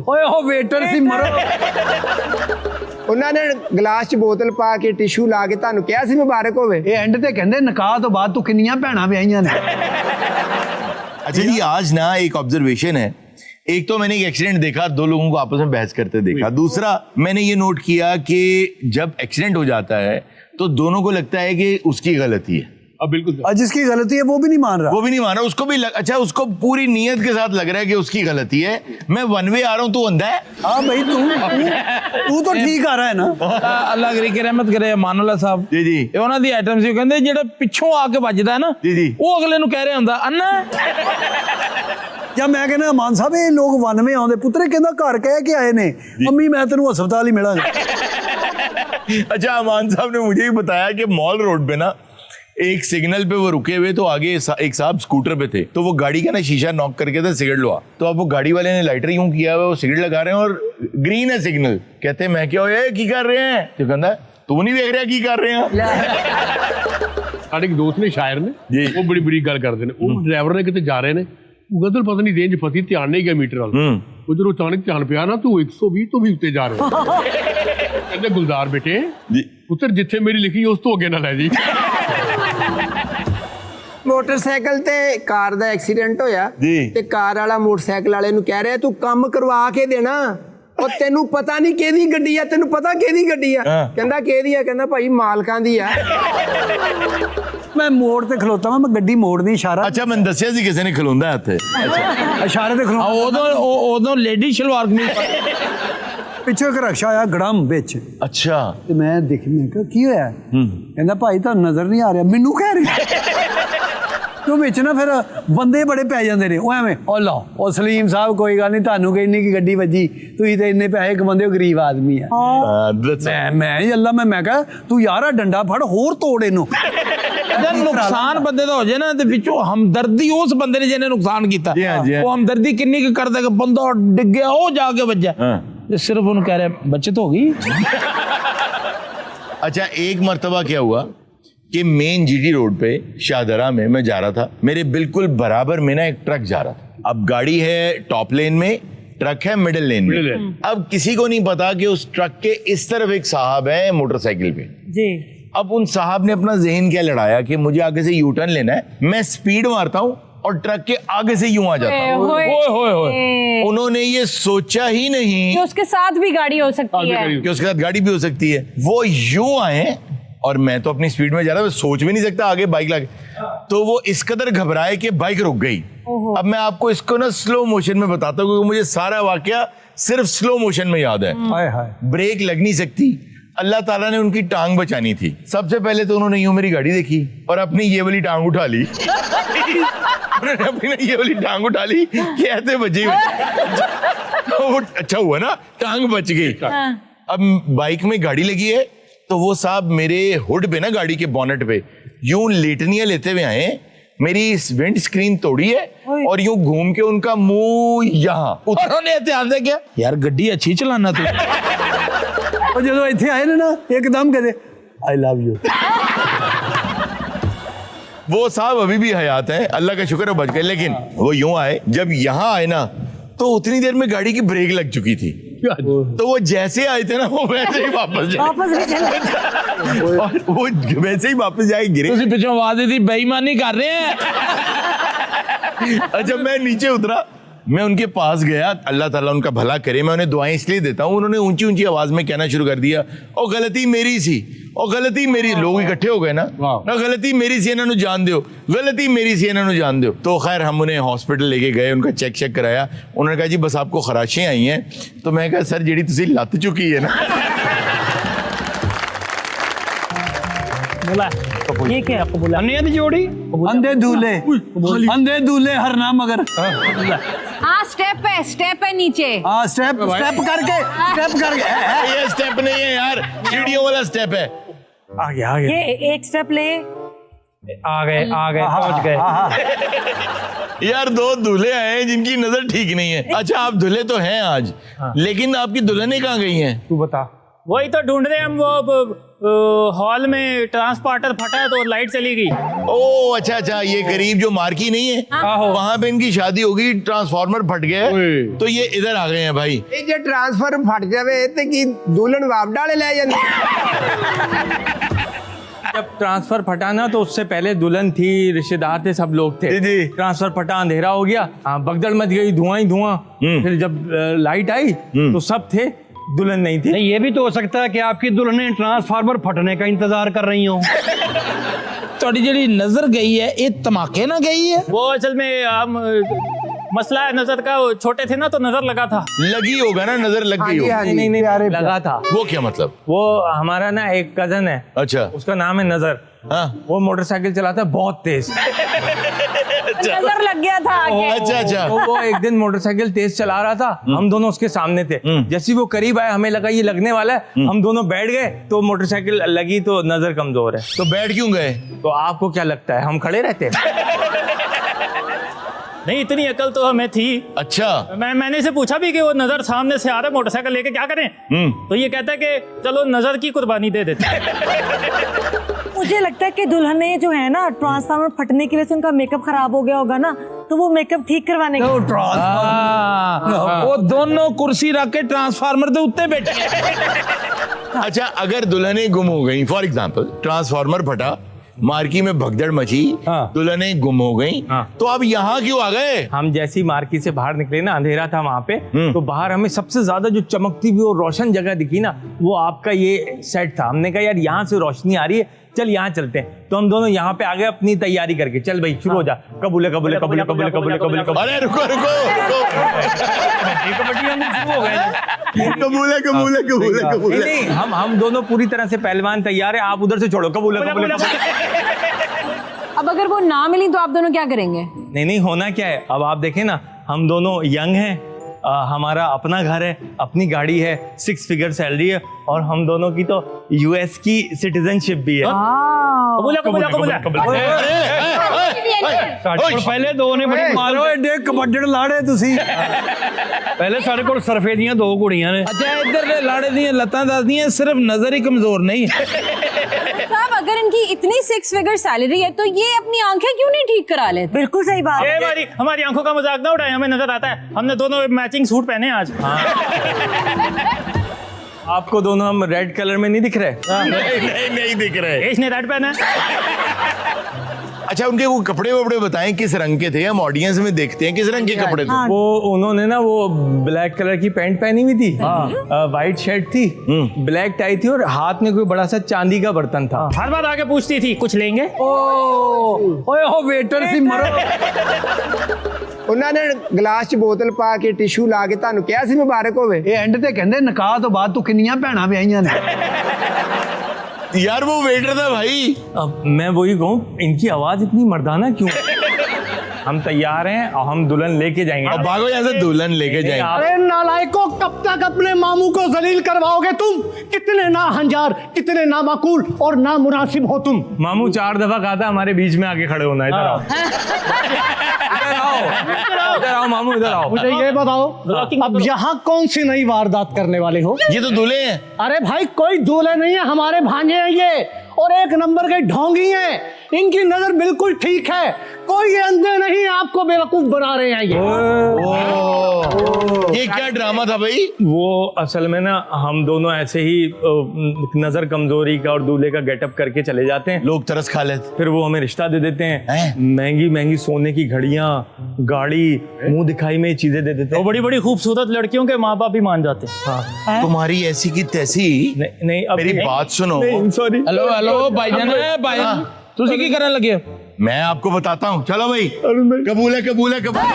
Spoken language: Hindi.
ओए हो वेटर सी मरो। उन्होंने गिलास च बोतल पा के टिशू ला के तुहानू कहा सी मुबारक होवे। ये एंड ते कहंदे निकाह तो बाद तू किन्नियां भैणां ब्याहियां ने। अच्छा जी, आज ना एक ऑब्जर्वेशन है। एक तो मैंने एक एक्सीडेंट देखा, दो लोगों को आपस में बहस करते देखा। दूसरा मैंने ये नोट किया कि जब एक्सीडेंट हो जाता है तो दोनों को लगता है कि उसकी गलती है। अब बिल्कुल जिसकी गलती है वो भी नहीं मान रहा। वो भी नहीं मान रहा, उसको भी अच्छा उसको पूरी नीयत के साथ लग रहा है कि उसकी गलती है। मैं वन वे आ रहा हूँ, तू अंधा है। हाँ भाई तू तो ठीक आ रहा है ना। अल्लाह करी के रहमत करे मानुल्लाह साहब जी जी। ਇਹ ਉਹਨਾਂ ਦੀ ਆਈਟਮ ਸੀ, ਕਹਿੰਦੇ ਜਿਹੜਾ ਪਿੱਛੋਂ ਆ ਕੇ ਵੱਜਦਾ ਹੈ ਨਾ ਜੀ ਜੀ, ਉਹ ਅਗਲੇ ਨੂੰ ਕਹਿ ਰਿਹਾ ਹੁੰਦਾ ਅੰਨਾ। ਜਾਂ ਮੈਂ ਕਹਿੰਦਾ ਮਾਨ ਸਾਹਿਬ ਇਹ ਲੋਕ 91 ਆਉਂਦੇ ਪੁੱਤਰੇ ਕਹਿੰਦਾ ਘਰ ਕਹਿ ਕੇ ਆਏ ਨੇ ਮੰਮੀ ਮੈਂ ਤੈਨੂੰ ਹਸਪਤਾਲ ਹੀ ਮਿਲਾਂਗਾ। अच्छा अमान साहब ने मुझे ही बताया कि मॉल रोड पे ना एक सिग्नल पे वो रुके हुए, तो आगे एक साहब स्कूटर पे थे, तो वो गाड़ी का ना शीशा नॉक करके था सिगरेट लो। तो अब वो गाड़ी वाले ने लाइटर यूं किया हुआ, वो सिगरेट लगा रहे हैं और ग्रीन है सिग्नल। कहते हैं मैं क्या हो की कर रहे हैं, तो कहता तू नहीं देख रहा की कर रहे हैं। ਸਾਡੇ ਇੱਕ ਦੋਸਤ ਨੇ ਸ਼ਾਇਰ ਨੇ ਜੀ। ਉਹ ਬੜੀ ਬੜੀ ਗੱਲ ਕਰਦੇ ਨੇ। ਉਹ ਡਰਾਈਵਰ ਨੇ ਕਿਤੇ ਜਾ ਰਹੇ ਨੇ, ਉਹ ਗਦਰ ਪਤਾ ਨਹੀਂ ਰੇਂਜ ਫਸੀ, ਧਿਆਨ ਨਹੀਂ ਗਿਆ ਮੀਟਰ ਵੱਲ। ਉਹ ਜਦੋਂ ਅਚਾਨਕ ਧਿਆਨ ਪਿਆ ਨਾ ਤੂੰ 120 ਤੋਂ ਵੀ ਉੱਤੇ ਜਾ ਰਿਹਾ। ਕਹਿੰਦੇ ਗੁਲਜ਼ਾਰ ਬੇਟੇ ਪੁੱਤਰ ਜਿੱਥੇ ਮੇਰੀ ਲਿਖੀ ਉਸ ਤੋਂ ਅੱਗੇ ਨਾ ਲੈ ਜੀ। मोटरसाइकिल ते कार दा एक्सीडेंट होया ते कार वाला मोटरसाइकिल वाले नू कह रहा तू काम करवा के देना, और तेनू पता नहीं केदी गड्डी है, तेनू पता केदी गड्डी है? कहंदा केदी है? कहंदा भाई मालकां दी है। मैं मोड़ ते खलोता मैं गड्डी मोड़नी इशारा। अच्छा मैंने दसिया सी किसी ने खलोंदा है इत्थे। इशारे ते खलोता ਉਦੋਂ ਲੇਡੀ ਸ਼ਲਵਾਰ ਕਮੀਜ਼ ਪਿੱਛੇ ਇੱਕ ਰਕਸ਼ਾ ਆਇਆ ਗੜਮ ਵਿੱਚ। अच्छा ਤੇ ਮੈਂ ਦੇਖੀ, ਮੈਂ ਕਿਹਾ ਕੀ ਹੋਇਆ? ਕਹਿੰਦਾ ਭਾਈ ਤੁਹਾਨੂੰ ਨਜ਼ਰ ਨਹੀਂ ਆ ਰਿਹਾ। ਮੈਨੂੰ ਕਹਿ ਰਿਹਾ ਤੂੰ ਵਿੱਚ ਨਾ ਫਿਰ ਬੰਦੇ ਬੜੇ ਪੈ ਜਾਂਦੇ ਨੇ। ਉਹ ਐਵੇਂ ਉਹ ਲਓ ਉਹ ਸਲੀਮ ਸਾਹਿਬ ਕੋਈ ਗੱਲ ਨਹੀਂ, ਤੁਹਾਨੂੰ ਕਿੰਨੀ ਕੀ ਗੱਡੀ ਵੱਜੀ, ਤੁਸੀਂ ਤੇ ਇੰਨੇ ਪੈਸੇ ਕਮਾਉਂਦੇ ਹੋ, ਗਰੀਬ ਆਦਮੀ ਆ। ਮੈਂ ਅੱਲਾ ਮੈਂ ਕਿਹਾ ਤੂੰ ਯਾਰ ਆ ਡੰਡਾ ਫੜ ਹੋਰ ਤੋੜ ਇਹਨੂੰ। ਜਦ ਨੁਕਸਾਨ ਬੰਦੇ ਦਾ ਹੋ ਜਾਏ ਨਾ ਤੇ ਵਿੱਚੋਂ ਹਮਦਰਦੀ ਉਸ ਬੰਦੇ ਨੇ ਜਿਹਨੇ ਨੁਕਸਾਨ ਕੀਤਾ, ਉਹ ਹਮਦਰਦੀ ਕਿੰਨੀ ਕੁ ਕਰਦਾ ਕਿ ਬੰਦਾ ਡਿੱਗਿਆ ਉਹ ਜਾ ਕੇ ਵੱਜਾ ਤੇ ਸਿਰਫ ਉਹਨੂੰ ਕਹਿ ਰਿਹਾ ਬੱਚਤ ਹੋ ਗਈ। अच्छा एक मर्तबा क्या हुआ कि मेन जीटी रोड पे शाहदरा में मैं जा रहा था, मेरे बिल्कुल बराबर में ना एक ट्रक जा रहा था। अब गाड़ी है टॉप लेन में, ट्रक है मिडिल लेन में। अब किसी को नहीं पता कि उस ट्रक के इस तरफ एक साहब है मोटरसाइकिल पे जी। अब उन साहब ने अपना जहन क्या लड़ाया कि मुझे आगे से यू टर्न लेना है, मैं स्पीड मारता हूँ और ट्रक के आगे से यूं आ जाता हूँ। उन्होंने ये सोचा ही नहीं कि उसके साथ भी गाड़ी हो सकती है, कि उसके साथ गाड़ी भी हो सकती है। वो यूं आए और मैं तो अपनी स्पीड में जा रहा, मैं सोच भी नहीं सकता आगे बाइक लगे, तो वो इस कदर घबराए कि बाइक रुक गई। अब मैं आपको इसको ना स्लो मोशन में बताता हूँ क्योंकि मुझे सारा वाकया सिर्फ स्लो मोशन में याद है। ब्रेक लग नहीं सकती, अल्लाह ताला ने उनकी टांग बचानी थी। सबसे पहले तो उन्होंने यूं मेरी गाड़ी देखी और अपनी ये वाली टांग उठा ली। उन्होंने अपनी ये वाली टांग उठा ली कि ऐसे बची। अच्छा हुआ ना टांग बच गई। अब बाइक में गाड़ी लगी है तो वो साहब मेरे हुड पे ना गाड़ी के बोनेट पे यूं लेटनियां लेते हुए आए, मेरी विंड स्क्रीन तोड़ी है और यूं घूम के उनका मुंह यहाँ। उन्होंने ध्यान दे क्या यार गड्डी अच्छी चलाना तू। और जो इतने आए ना एकदम कहते आई लव यू। वो साहब अभी भी हयात है, अल्लाह का शुक्र है बच गए। लेकिन वो यूं आए, जब यहाँ आए ना तो उतनी देर में गाड़ी की ब्रेक लग चुकी थी, तो वो जैसे आए थे ना वो वैसे ही वापस वो वैसे ही वापस जाके गिरे। तुसी पिछों आवाज दी बेईमानी कर रहे हैं। अच्छा मैं नीचे उतरा, मैं उनके पास गया, अल्लाह ताला उनका भला करे, मैं उन्हें दुआएं इसलिए देता हूँ। उन्होंने ऊंची ऊंची आवाज में कहना शुरू कर दिया ओ गलती मेरी सी, ओ गलती मेरी। लोग इकट्ठे हो गए ना, गलती मेरी सी, इन्होंने जान दो, गलती मेरी सी, इन्होंने जान दो। तो खैर हम उन्हें हॉस्पिटल लेके गए, उनका चेक कराया। उन्होंने कहा जी बस आपको खराशें आई हैं। तो मैं कहा सर जी तुसी लत चुकी है ना। बोला ये क्या आपको बोला अन्य जोड़ी अंधे दूल्हे हर नाम मगर। हाँ स्टेप है नीचे। हाँ स्टेप करके ये स्टेप नहीं है यार, सीढ़ियों वाला स्टेप है। आगे ये एक स्टेप ले आ गए पहुंच गए। यार दो दूल्हे आए हैं जिनकी नजर ठीक नहीं है। अच्छा आप दूल्हे तो हैं आज, लेकिन आपकी दुल्हनें कहाँ गई हैं? तू बता वही तो ढूंढ रहे हैं हम, वो हॉल में ट्रांसपोर्टर फटा तो लाइट चली गई। ओ अच्छा अच्छा, ये करीब जो मार्की नहीं है वहां पे इनकी शादी होगी, ट्रांसफार्मर फट गया है, तो ये इधर आ गए हैं भाई। ਇਹ ਜੇ ਟ੍ਰਾਂਸਫਰ ਫਟ ਜਾਵੇ ਤੇ ਕੀ ਦੁਲਹਨ ਵਾਪਸ ਵਾਲੇ ਲੈ ਜਾਂਦੇ? जब ट्रांसफर फटा ना तो उससे पहले दुल्हन थी, रिश्तेदार थे, सब लोग थे। ट्रांसफर फटा, अंधेरा हो गया, भगदड़ मच गई, धुआं ही धुआं। फिर जब लाइट आई तो सब थे, दुल्हन नहीं थी। नहीं, ये भी तो हो सकता है कि आपकी दुल्हने ट्रांसफार्मर फटने का इंतजार कर रही हो। थोड़ी जड़ी नजर गई है, ये धमाके ना गई है। वो असल में हम मसला है नजर का, वो छोटे थे ना तो नजर लगा था। लगी होगा ना, नजर लग गई होगी। नहीं लगा था। वो क्या मतलब? वो हमारा ना एक कजन है, अच्छा, उसका नाम है नजर। हाँ, वो मोटरसाइकिल चलाता है बहुत तेज। नजर लग गया था आगे। अच्छा अच्छा, तो वो एक दिन मोटरसाइकिल तेज चला रहा था, हम दोनों उसके सामने थे। जैसे वो करीब आया, हमें लगा ये लगने वाला है, हम दोनों बैठ गए, तो मोटरसाइकिल लगी तो नजर कमजोर है। तो बैठ क्यों गए? तो आपको क्या लगता है हम खड़े रहते हैं? नहीं, इतनी अकल तो हमें थी। अच्छा, मैंने इसे पूछा भी कि वो नजर सामने से आ रहा है मोटरसाइकिल लेके, क्या करें? तो ये कहता है कि चलो नजर की कुर्बानी दे देते हैं। मुझे लगता है कि दुल्हने जो है ना, ट्रांसफार्मर फटने की वजह से उनका मेकअप खराब हो गया होगा ना, तो वो मेकअप ठीक करवाने वो दोनों कुर्सी रख के ट्रांसफार्मर के उत्ते बैठे। अच्छा, अगर दुल्हने गुम हो गई, फॉर एग्जाम्पल ट्रांसफार्मर फटा, मार्की में भगदड़ मची, दुल्हने गुम हो गई, तो अब यहाँ क्यों आ गए? हम जैसी मार्की से बाहर निकले ना, अंधेरा था वहां पे, तो बाहर हमें सबसे ज्यादा जो चमकती हुई और रोशन जगह दिखी ना, वो आपका ये सेट था। हमने कहा यार यहाँ से रोशनी आ रही है, चल यहाँ चलते हैं। तो हम दोनों यहाँ पे आ गए अपनी तैयारी करके, चल भाई शुरू हो जा, कबूले कबूले कबूले कबूले कबूले कबूले कबूले। अरे रुको रुको, कबूले कबूले कबूले कबूले। नहीं, हम दोनों पूरी तरह से पहलवान तैयार है, आप उधर से छोड़ो, कबूले कबूले। अब अगर वो ना मिली तो आप दोनों क्या करेंगे? नहीं, होना क्या है, अब आप देखें ना, हम दोनों यंग हैं, हमारा अपना घर है, अपनी गाड़ी है, 6 फिगर सैलरी है, और हम दोनों की तो यूएस की सिटीजनशिप भी है। पहले दो ने बड़ी ਮਾਰੋ ਏਡੇ ਕਬੱਡੜ ਲਾੜੇ ਤੁਸੀਂ। पहले सारे को सरफे दियां 2 कुड़ियां ने। अच्छा, इधर दे लाड़े दियां लत्तां दसदियां, सिर्फ नजर ही कमजोर नहीं है। साहब, अगर इनकी इतनी 6 फिगर सैलरी है तो ये अपनी आंखें क्यों नहीं ठीक करा लेते? बिल्कुल सही बात है। हमारी आंखों का मजाक ना उड़ाए, हमें नजर आता है, हमने दोनों मैचिंग सूट पहने हैं आज। आपको दोनों हम रेड कलर में नहीं दिख रहे? नहीं दिख रहे। इसने रेड पहना है। अच्छा, उनके वो कपड़े वपड़े बताएं किस रंग के थे, हम ऑडियंस में देखते हैं किस रंग के कपड़े थे। वो उन्होंने ना वो ब्लैक कलर की पैंट पहनी हुई थी, वाइट शर्ट थी, ब्लैक टाई थी, और हाथ में कोई बड़ा सा चांदी का बर्तन था। हर बार आके पूछती थी कुछ लेंगे। ਓਏ ਉਹ ਵੇਟਰ ਸੀ ਮਰੋ। ਉਹਨਾਂ ਨੇ ਗਲਾਸ 'ਚ ਬੋਤਲ ਪਾ ਕੇ ਟਿਸ਼ੂ ਲਾ ਕੇ ਤੁਹਾਨੂੰ ਕਿਹਾ ਸੀ ਮੁਬਾਰਕ ਹੋਵੇ। ਇਹ ਐਂਡ ਤੇ ਕਹਿੰਦੇ ਨਿਕਾਹ ਤੋਂ ਬਾਅਦ ਤੂੰ ਕਿੰਨੀਆਂ ਭੈਣਾਂ ਵਿਆਹੀਆਂ ਨੇ। यार वो वेटर था भाई। अब मैं वही कहूँ, इनकी आवाज इतनी मर्दाना क्यों? हम तैयार हैं और हम दुल्हन लेके जाएंगे। अब भागो यहाँ से, दुल्हन लेके जाएंगे। अरे नालायकों, कब तक अपने मामू को जलील करवाओगे तुम? कितने ना हंजार, कितने ना माकूल और ना मुनासिब हो तुम। मामू 4 दफा कहा था हमारे बीच में आके खड़े होना। इधर आओ, इधर आओ मामू, इधर आओ। मुझे ये बताओ, अब यहाँ कौन सी नई वारदात करने वाले हो? ये तो दूल्हे हैं। अरे भाई, कोई दूल्हे नहीं है, हमारे भांजे हैं ये, और 1 नंबर के ढोंगी हैं। इनकी नजर बिल्कुल ठीक है, कोई ये अंधे नहीं, आपको बेवकूफ बना रहे हैं ये क्या ड्रामा था भाई? वो असल में ना, हम दोनों ऐसे ही नजर कमजोरी का और दूल्हे का गेटअप करके चले जाते हैं, लोग तरस खा लेते, फिर वो हमें रिश्ता दे देते हैं, महंगी महंगी सोने की घड़ियां, गाड़ी, मुंह दिखाई में चीजें दे देते हैं। बड़ी बड़ी खूबसूरत लड़कियों के माँ बाप भी मान जाते हैं। तुम्हारी ऐसी की तैसी। नहीं, अब मेरी बात सुनो। सॉरी। हेलो भाईजान, भाईजान तुसी की करने लगे? मैं आपको बताता हूँ, चलो भाई। कबूल है, कबूल है, कबूल है।